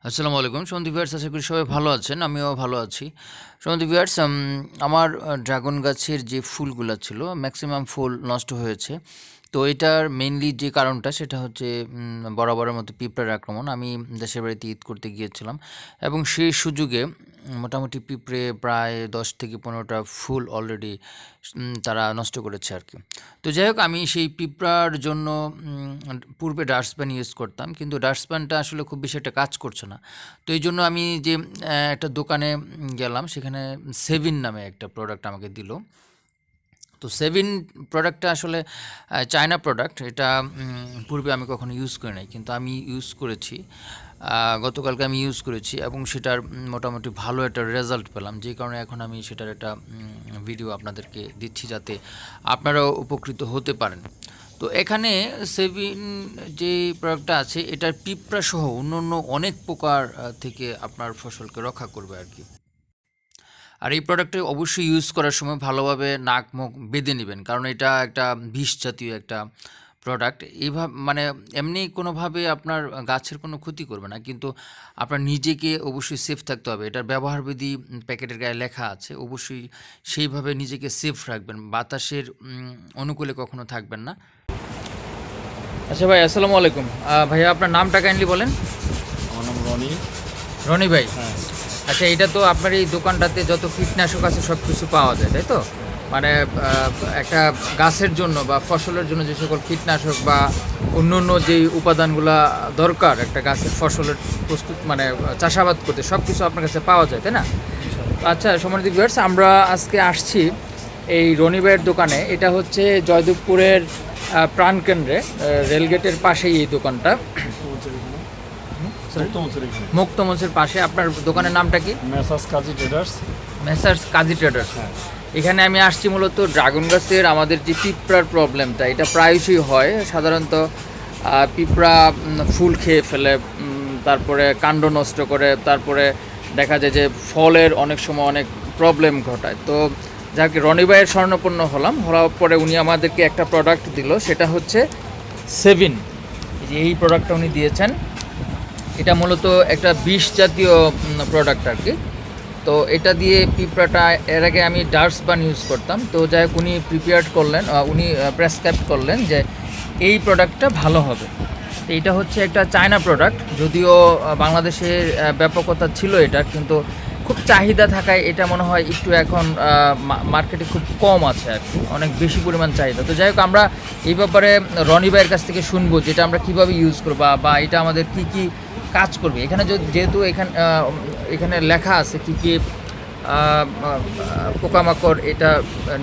আসসালামু আলাইকুম সন্দীপ ভিউয়ার্স, আশা করি সবাই ভালো আছেন। আমিও ভালো আছি। সন্দীপ ভিউয়ার্স, আমার ড্রাগন গাছের যে ফুলগুলা ছিল ম্যাক্সিমাম ফুল নষ্ট হয়েছে। তো এটার মেইনলি যে কারণটা সেটা হচ্ছে বরাবরের মতো পিঁপড়ার আক্রমণ। আমি দেশের বাড়িতে ঈদ করতে গিয়েছিলাম এবং সেই সুযোগে মোটামুটি পিঁপড়ে প্রায় 10 থেকে 15টা ফুল অলরেডি তারা নষ্ট করেছে আর কি। তো যাই হোক, আমি সেই পিঁপড়ার জন্য পূর্বে ডাস্টবিন ইউজ করতাম, কিন্তু ডাস্টবিনটা আসলে খুব বেশি একটা কাজ করছে না। তো এই জন্য আমি যে একটা দোকানে গেলাম, সেখানে সেভিন নামে একটা প্রোডাক্ট আমাকে দিল। তো সেভিন প্রোডাক্টটা আসলে চায়না প্রোডাক্ট। এটা পূর্বে আমি কখনো ইউজ করি নাই, কিন্তু আমি ইউজ করেছি। গতকালকে আমি ইউজ করেছি এবং সেটার মোটামুটি ভালো একটা রেজাল্ট পেলাম, যে কারণে এখন আমি সেটার একটা ভিডিও আপনাদেরকে দিচ্ছি, যাতে আপনারাও উপকৃত হতে পারেন। তো এখানে সেভিন যে প্রোডাক্টটা আছে, এটার পিঁপড়া সহ অন্য অনেক প্রকার থেকে আপনার ফসলকে রক্ষা করবে আর কি। আর এই প্রোডাক্টটা অবশ্যই ইউজ করার সময় ভালোভাবে নাক মুখ বেঁধে নেবেন, কারণ এটা একটা বিষ জাতীয় একটা প্রোডাক্ট। এইভাবে মানে এমনি কোনোভাবে আপনার গাছের কোনো ক্ষতি করবে না, কিন্তু আপনার নিজেকে অবশ্যই সেফ থাকতে হবে। এটার ব্যবহারবিধি প্যাকেটের গায়ে লেখা আছে, অবশ্যই সেইভাবে নিজেকে সেফ রাখবেন। বাতাসের অনুকূলে কখনো থাকবেন না। আচ্ছা ভাই, আসসালামু আলাইকুম। ভাইয়া, আপনার নামটা কাইন্ডলি বলেন। আমার নাম রনি। রনি ভাই। হ্যাঁ, আচ্ছা, এটা তো আপনার এই দোকানটাতে যত কীটনাশক আছে সব কিছু পাওয়া যায়, তাই তো? মানে একটা গাছের জন্য বা ফসলের জন্য যে সকল কীটনাশক বা অন্য যেই উপাদানগুলা দরকার একটা গাছের ফসলের প্রস্তুত মানে চাষাবাদ করতে, সব কিছু আপনার কাছে পাওয়া যায়, তাই না? আচ্ছা সম্মানিত ভিউয়ার্স, আমরা আজকে আসছি এই রনি ভাইয়ের দোকানে। এটা হচ্ছে জয়দেবপুরের প্রাণকেন্দ্রে, রেলগেটের পাশেই এই দোকানটা। মুক্তমঞ্চের পাশে। আপনার দোকানের নামটা কি? মেসার্স কাজী ট্রেডার্স। মেসার্স কাজী ট্রেডার্স। হ্যাঁ, এখানে আমি আসছি মূলত ড্রাগন গাছের আমাদের যে পিঁপড়ার প্রবলেমটা, এটা প্রায়শই হয়। সাধারণত পিঁপড়া ফুল খেয়ে ফেলে, তারপরে কাণ্ড নষ্ট করে, তারপরে দেখা যায় যে ফলের অনেক সময় অনেক প্রবলেম ঘটায়। তো যাকে রনি ভাইয়ের স্বর্ণপন্ন হওয়ার পরে উনি আমাদেরকে একটা প্রোডাক্ট দিল, সেটা হচ্ছে সেভিন। এই প্রোডাক্টটা উনি দিয়েছেন। এটা মূলত একটা বিষ জাতীয় প্রোডাক্ট আর কি। তো এটা দিয়ে পিঁপড়াটা, এর আগে আমি ডাস্টবিন ইউজ করতাম। তো যাই হোক, উনি প্রিপেয়ার্ড করলেন, উনি প্রেসক্রাইব করলেন যে এই প্রোডাক্টটা ভালো হবে। তো এটা হচ্ছে একটা চায়না প্রোডাক্ট, যদিও বাংলাদেশের ব্যাপকতা ছিল এটার, কিন্তু খুব চাহিদা থাকায় এটা মনে হয় একটু এখন মার্কেটে খুব কম আছে আর কি, অনেক বেশি পরিমাণ চাহিদা। তো যাই হোক, আমরা এই ব্যাপারে রনি ভাইয়ের কাছ থেকে শুনবো যেটা আমরা কীভাবে ইউজ করবো বা এটা আমাদের কী কী কাজ করবে। এখানে যেহেতু এখানে লেখা আছে কী কী পোকামাকড় এটা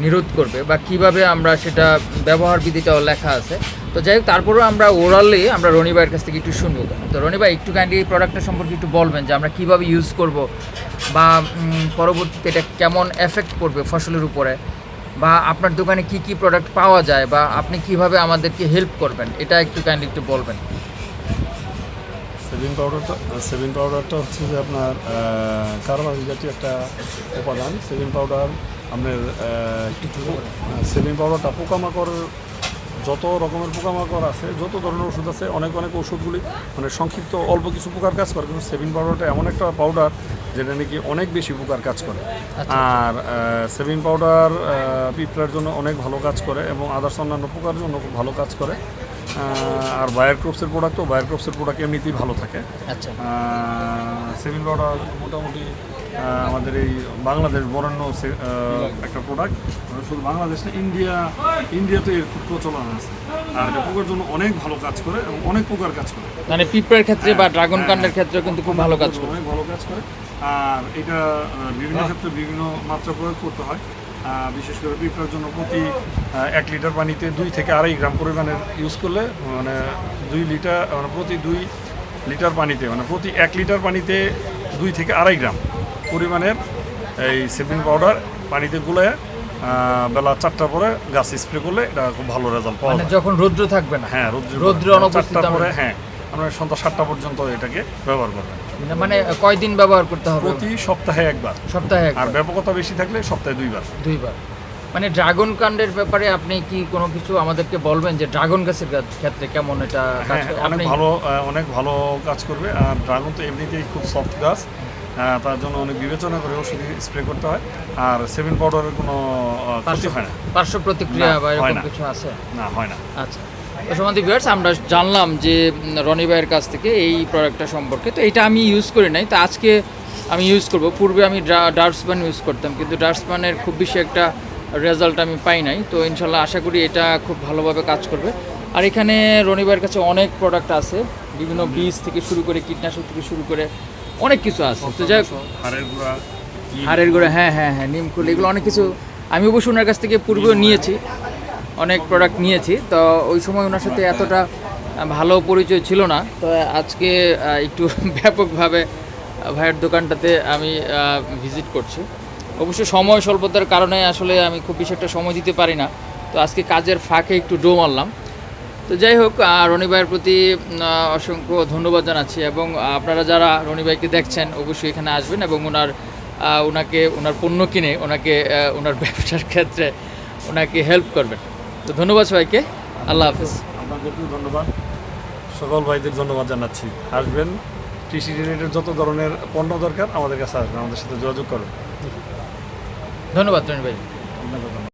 নিরোধ করবে বা কিভাবে আমরা সেটা ব্যবহার বিধিটাও লেখা আছে। তো যাই হোক, তারপরেও আমরা ওরালি আমরা রনি ভাইয়ের কাছ থেকে একটু শুনবো। তো রনি ভাই, একটু কাইন্ডলি এই প্রোডাক্টটা সম্পর্কে একটু বলবেন যে আমরা কীভাবে ইউজ করব বা পরবর্তীতে এটা কেমন এফেক্ট করবে ফসলের উপরে, বা আপনার দোকানে কি কি প্রোডাক্ট পাওয়া যায় বা আপনি কিভাবে আমাদেরকে হেল্প করবেন, এটা একটু কাইন্ডলি একটু বলবেন। সেভিন পাউডারটা হচ্ছে যে আপনার কার্বাইড জাতীয় একটা উপাদান। সেভিন পাউডার আপনার সেভিন পাউডারটা পোকামাকড়, যত রকমের পোকামাকড় আছে, যত ধরনের ওষুধ আছে, অনেক ওষুধগুলি মানে সংক্ষিপ্ত অল্প কিছু উপকার কাজ করে, কিন্তু সেভিন পাউডারটা এমন একটা পাউডার যেটা নাকি অনেক বেশি উপকার কাজ করে। আর সেভিন পাউডার পিঁপড়ার জন্য অনেক ভালো কাজ করে এবং আদার্স অন্যান্য পোকার জন্য খুব ভালো কাজ করে। আর বায়ার ক্রপসের প্রোডাক্ট এমনিতেই ভালো থাকে। আচ্ছা, সেভিন পাউডার মোটামুটি আমাদের এই বাংলাদেশ বরেণ্য একটা প্রোডাক্ট। শুধু বাংলাদেশ না, ইন্ডিয়াতে এর খুব প্রচলন আছে। আর এটা পোকার জন্য অনেক ভালো কাজ করে এবং অনেক পোকার কাজ করে, মানে পিঁপড়ার ক্ষেত্রে বা ড্রাগন কাণ্ডের ক্ষেত্রে কিন্তু খুব ভালো কাজ করে, অনেক ভালো কাজ করে। আর এটা বিভিন্ন ক্ষেত্রে বিভিন্ন মাত্রা প্রয়োগ করতে হয়। বিশেষ করে পিঁপড়ার জন্য প্রতি 1 লিটার পানিতে 2 থেকে 2.5 গ্রাম পরিমাণের ইউজ করলে, মানে 2 লিটার মানে প্রতি 2 লিটার পানিতে, মানে প্রতি 1 লিটার পানিতে 2 থেকে 2.5 গ্রাম পরিমাণের এই সেভিন পাউডার পানিতে গুলে বেলা 4টার পরে গাছ স্প্রে করলে এটা খুব ভালো রেজাল্ট পাওয়া যায়। যখন রৌদ্র থাকবে না। হ্যাঁ, রৌদ্র অনুপস্থিত পরে, হ্যাঁ, আমরা সন্ধ্যা 7টা পর্যন্ত এটাকে ব্যবহার করবেন। মানে কয়দিন ব্যবহার করতে হবে? প্রতি সপ্তাহে একবার। সপ্তাহে আর ব্যাপকতা বেশি থাকলে সপ্তাহে 2 বার। মানে ড্রাগন কাণ্ডের ব্যাপারে আপনি কি কোনো কিছু আমাদেরকে বলবেন যে ড্রাগন গাছের ক্ষেত্রে কেমন এটা কাজ হ্যাঁ, করে? অনেক আপনি ভালো অনেক ভালো কাজ করবে। আর ড্রাগন তো এমনিতেই খুব সফট গাছ, তার জন্য অনেক বিবেচনা করে ওষুধ স্প্রে করতে হয়। আর 7 পাউডারের কোনো ক্ষতি হয় না। পার্শ্ব প্রতিক্রিয়া না, বা হয় এরকম না। কিছু আছে? না, হয় না। আচ্ছা। তো সম্বন্ধে ভিউয়ার্স আমরা জানলাম যে রনি ভাইয়ের কাছ থেকে এই প্রোডাক্টটা সম্পর্কে। তো এটা আমি ইউজ করি নাই, তো আজকে আমি ইউজ করব। পূর্বে আমি ডার্সম্যান ইউজ করতাম, কিন্তু ডার্সম্যানের খুব বেশি একটা রেজাল্ট আমি পাই নাই। তো ইনশাল্লাহ আশা করি এটা খুব ভালোভাবে কাজ করবে। আর এখানে রনি ভাইয়ের কাছে অনেক প্রোডাক্ট আছে, বিভিন্ন বীজ থেকে শুরু করে কীটনাশক থেকে শুরু করে অনেক কিছু আছে। তো যাই হোক, হাড়ের গুঁড়া, হাড়ের গোড়া, হ্যাঁ হ্যাঁ হ্যাঁ, নিমখোল, এগুলো অনেক কিছু আমি অবশ্য ওনার কাছ থেকে পূর্বেও নিয়েছি, অনেক প্রোডাক্ট নিয়েছি। তো ওই সময় ওনার সাথে এতটা ভালো পরিচয় ছিল না। তো আজকে একটু ব্যাপকভাবে ভাইয়ের দোকানটাতে আমি ভিজিট করছি। অবশ্য সময় স্বল্পতার কারণে আসলে আমি খুব বেশি একটা সময় দিতে পারি না। তো আজকে কাজের ফাঁকে একটু ডো মারলাম। তো যাই হোক, রনি ভাইয়ের প্রতি অসংখ্য ধন্যবাদ জানাচ্ছি, এবং আপনারা যারা রনি ভাইকে দেখছেন অবশ্যই এখানে আসবেন এবং ওনাকে ওনার পণ্য কিনে ওনাকে ওনার ব্যবসার ক্ষেত্রে ওনাকে হেল্প করবেন। তো ধন্যবাদ সবাইকে, আল্লাহ হাফেজ। আপনাদেরকেও ধন্যবাদ, সকল ভাইদের ধন্যবাদ জানাচ্ছি। আসবেন, কৃষি রিলেটেড যত ধরনের পণ্য দরকার আমাদের কাছে আসবেন, আমাদের সাথে যোগাযোগ করবেন। ধন্যবাদ রনি ভাই। আপনাকে ধন্যবাদ।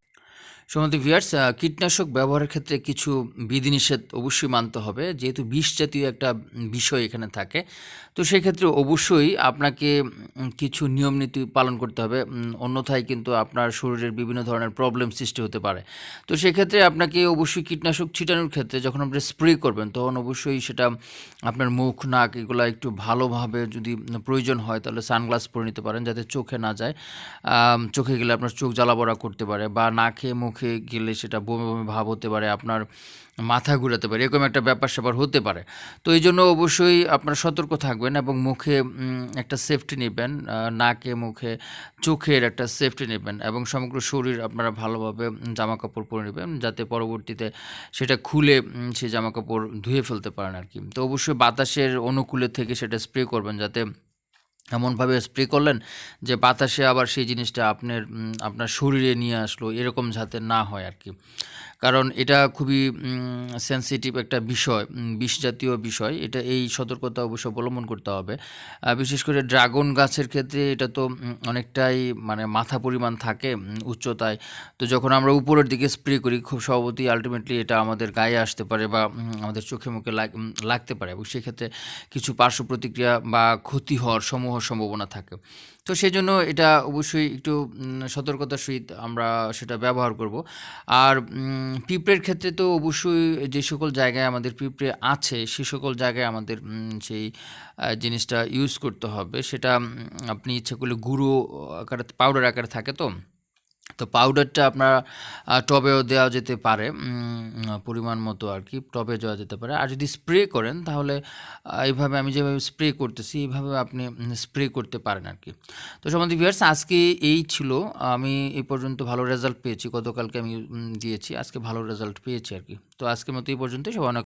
সম্মানিত ভিউয়ার্স, কীটনাশক ব্যবহারের ক্ষেত্রে কিছু বিধিনিষেধ অবশ্যই মানতে হবে, যেহেতু বিষ জাতীয় একটা বিষয় এখানে থাকে। তো সেক্ষেত্রে অবশ্যই আপনাকে কিছু নিয়ম নীতি পালন করতে হবে, অন্যথায় কিন্তু আপনার শরীরের বিভিন্ন ধরনের প্রবলেম সৃষ্টি হতে পারে। তো সেক্ষেত্রে আপনাকে অবশ্যই কীটনাশক ছিটানোর ক্ষেত্রে যখন আপনি স্প্রে করবেন, তখন অবশ্যই সেটা আপনার মুখ, নাক এগুলো একটু ভালোভাবে, যদি প্রয়োজন হয় তাহলে সানগ্লাস পরে নিতে পারেন যাতে চোখে না যায়। চোখে গেলে আপনার চোখ জ্বালা-পোড়া করতে পারে, বা নাকে মুখে গেলে সেটা বমি বমি ভাব হতে পারে, আপনার মাথা ঘুরাতে পারে, এরকম একটা ব্যাপার-স্যাপার হতে পারে। তো এইজন্য অবশ্যই আপনারা সতর্ক থাকবেন এবং মুখে একটা সেফটি নেবেন, নাকে, মুখে, চোখের একটা সেফটি নেবেন, এবং সমগ্র শরীর আপনারা ভালোভাবে জামাকাপড় পরে নেবেন যাতে পরবর্তীতে সেটা খুলে সেই জামাকাপড় ধুয়ে ফেলতে পারেন আরকি। তো অবশ্যই বাতাসের অনুকূলে থেকে সেটা স্প্রে করবেন, যাতে এমনভাবে স্প্রে করলেন যে বাতাসে আবার সেই জিনিসটা আপনার শরীরে নিয়ে আসলো, এরকম যাতে না হয় আরকি। কারণ এটা খুবই সেনসিটিভ একটা বিষয়, বিষ জাতীয় বিষয়। এটা, এই সতর্কতা অবশ্যই অবলম্বন করতে হবে। বিশেষ করে ড্রাগন গাছের ক্ষেত্রে এটা তো অনেকটাই মানে মাথা পরিমাণ থাকে উচ্চতায়। তো যখন আমরা উপরের দিকে স্প্রে করি, খুব স্বভাবতই আল্টিমেটলি এটা আমাদের গায়ে আসতে পারে বা আমাদের চোখে মুখে লাগতে পারে, এবং সেক্ষেত্রে কিছু পার্শ্ব প্রতিক্রিয়া বা ক্ষতি হওয়ার সম্ভাবনা থাকে। তো সেজন্য এটা অবশ্যই একটু সতর্কতার সহিত আমরা সেটা ব্যবহার করব। আর পিঁপড়ের ক্ষেত্রে তো অবশ্যই যে সকল জায়গায় আমাদের পিঁপড়ে আছে, সে সকল জায়গায় আমাদের সেই জিনিসটা ইউজ করতে হবে। সেটা আপনি ইচ্ছা করলে গুঁড়ো আকারে, পাউডার আকারে থাকে তো। তো পাউডারটা আপনার টবেও দেওয়া যেতে পারে, পরিমাণ মতো আরকি টবে দেওয়া যেতে পারে। আর যদি স্প্রে করেন তাহলে এইভাবে আমি যেভাবে স্প্রে করতেছি এইভাবে আপনি স্প্রে করতে পারেন আরকি। তো সম্বন্ধে ভিউয়ার্স, আজকে এই ছিল। আমি এই পর্যন্ত ভালো রেজাল্ট পেয়েছি। গতকালকে আমি দিয়েছি, আজকে ভালো রেজাল্ট পেয়েছি আরকি। তো আজকের মতো এই পর্যন্তই। সবাই অনেক